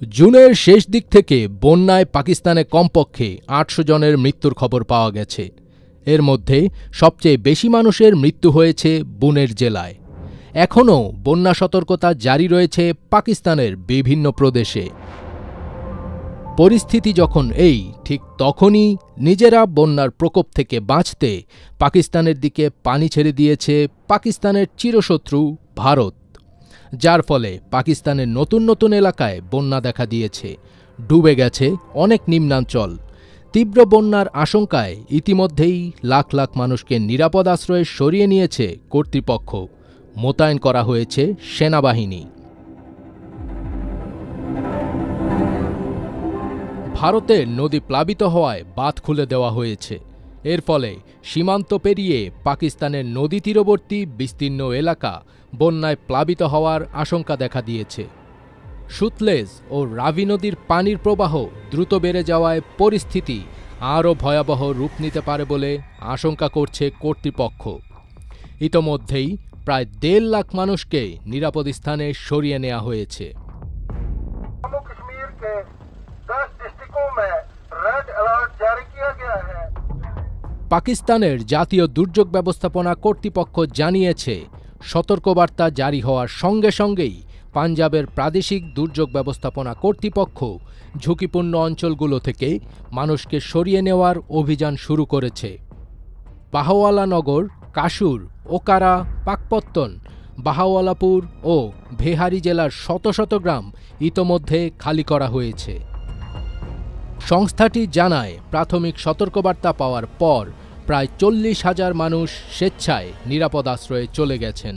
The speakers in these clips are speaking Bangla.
জুনের শেষ দিক থেকে বন্যায় পাকিস্তানে কমপক্ষে ৮০০ জনের মৃত্যুর খবর পাওয়া গেছে। এর মধ্যে সবচেয়ে বেশি মানুষের মৃত্যু হয়েছে বুনের জেলায়। এখনও বন্যা সতর্কতা জারি রয়েছে পাকিস্তানের বিভিন্ন প্রদেশে। পরিস্থিতি যখন এই, ঠিক তখনই নিজেরা বন্যার প্রকোপ থেকে বাঁচতে পাকিস্তানের দিকে পানি ছেড়ে দিয়েছে পাকিস্তানের চিরশত্রু ভারত, যার ফলে পাকিস্তানের নতুন নতুন এলাকায় বন্যা দেখা দিয়েছে। ডুবে গেছে অনেক নিম্নাঞ্চল। তীব্র বন্যার আশঙ্কায় ইতিমধ্যেই লাখ লাখ মানুষকে নিরাপদ আশ্রয়ে সরিয়ে নিয়েছে কর্তৃপক্ষ। মোতায়েন করা হয়েছে সেনাবাহিনী। ভারতের নদী প্লাবিত হওয়ায় বাঁধ খুলে দেওয়া হয়েছে। এর ফলে সীমান্ত পেরিয়ে পাকিস্তানের নদী তীরবর্তী বিস্তীর্ণ এলাকা বন্যায় প্লাবিত হওয়ার আশঙ্কা দেখা দিয়েছে। সুতলেজ ও রাভি নদীর পানির প্রবাহ দ্রুত বেড়ে যাওয়ায় পরিস্থিতি আরও ভয়াবহ রূপ নিতে পারে বলে আশঙ্কা করছে কর্তৃপক্ষ। ইতোমধ্যেই প্রায় ১.৫ লাখ মানুষকে নিরাপদ স্থানে সরিয়ে নেওয়া হয়েছে। পাকিস্তানের জাতীয় দুর্যোগ ব্যবস্থাপনা কর্তৃপক্ষ জানিয়েছে, সতর্কবার্তা জারি হওয়ার সঙ্গে সঙ্গেই পাঞ্জাবের প্রাদেশিক দুর্যোগ ব্যবস্থাপনা কর্তৃপক্ষ ঝুঁকিপূর্ণ অঞ্চলগুলো থেকে মানুষকে সরিয়ে নেওয়ার অভিযান শুরু করেছে। বাহাওয়ালানগর, কাসুর, ওকারা, পাকপত্তন, বাহাওয়ালাপুর ও ভেহারি জেলার শত শত গ্রাম ইতোমধ্যে খালি করা হয়েছে। সংস্থাটি জানায়, প্রাথমিক সতর্কবার্তা পাওয়ার পর প্রায় ৪০,০০০ মানুষ স্বেচ্ছায় নিরাপদ আশ্রয়ে চলে গেছেন।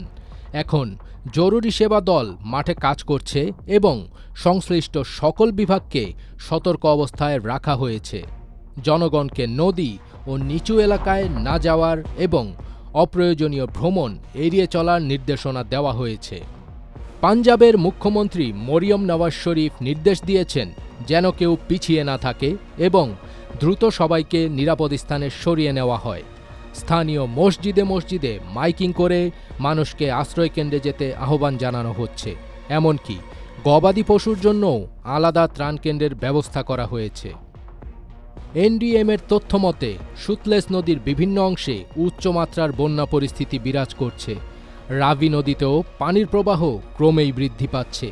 এখন জরুরি সেবা দল মাঠে কাজ করছে এবং সংশ্লিষ্ট সকল বিভাগকে সতর্ক অবস্থায় রাখা হয়েছে। জনগণকে নদী ও নিচু এলাকায় না যাওয়ার এবং অপ্রয়োজনীয় ভ্রমণ এড়িয়ে চলার নির্দেশনা দেওয়া হয়েছে। পাঞ্জাবের মুখ্যমন্ত্রী মরিয়ম নওয়াজ শরীফ নির্দেশ দিয়েছেন যেন কেউ পিছিয়ে না থাকে এবং দ্রুত সবাইকে নিরাপদ স্থানে সরিয়ে নেওয়া হয়। স্থানীয় মসজিদে মসজিদে মাইকিং করে মানুষকে আশ্রয়কেন্দ্রে যেতে আহ্বান জানানো হচ্ছে। এমনকি গবাদি পশুর জন্যও আলাদা ত্রাণকেন্দ্রের ব্যবস্থা করা হয়েছে। এনডিএমের তথ্যমতে সুতলেজ নদীর বিভিন্ন অংশে উচ্চমাত্রার বন্যা পরিস্থিতি বিরাজ করছে। রাভি নদীতেও পানির প্রবাহ ক্রমেই বৃদ্ধি পাচ্ছে।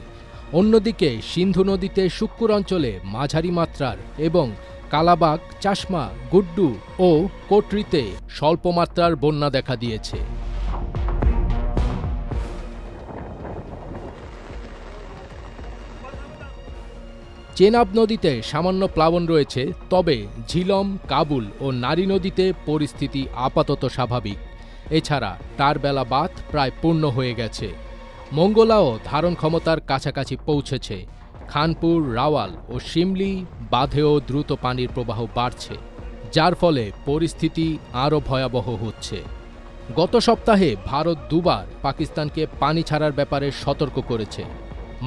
অন্যদিকে সিন্ধু নদীতে শুক্কুর অঞ্চলে মাঝারি মাত্রার এবং কালাবাগ, চাশমা, গুড্ডু ও কোটরিতে স্বল্পমাত্রার বন্যা দেখা দিয়েছে। চেনাব নদীতে সামান্য প্লাবন রয়েছে, তবে ঝিলম, কাবুল ও নারী নদীতে পরিস্থিতি আপাতত স্বাভাবিক। এছাড়া টারবেলা বাঁধ প্রায় পূর্ণ হয়ে গেছে। মঙ্গলাও ধারণ ক্ষমতার কাছাকাছি পৌঁছেছে। খানপুর, রাওয়াল ও শিমলি বাঁধেও দ্রুত পানির প্রবাহ বাড়ছে, যার ফলে পরিস্থিতি আরও ভয়াবহ হচ্ছে। গত সপ্তাহে ভারত দুবার পাকিস্তানকে পানি ছাড়ার ব্যাপারে সতর্ক করেছে।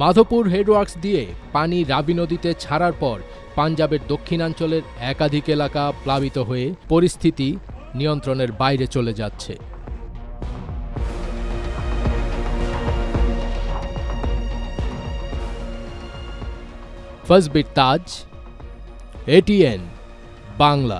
মাধোপুর হেডওয়ার্কস দিয়ে পানি রাবি নদীতে ছাড়ার পর পাঞ্জাবের দক্ষিণাঞ্চলের একাধিক এলাকা প্লাবিত হয়ে পরিস্থিতি নিয়ন্ত্রণের বাইরে চলে যাচ্ছে। ফজবির তাজ, এটিএন বাংলা।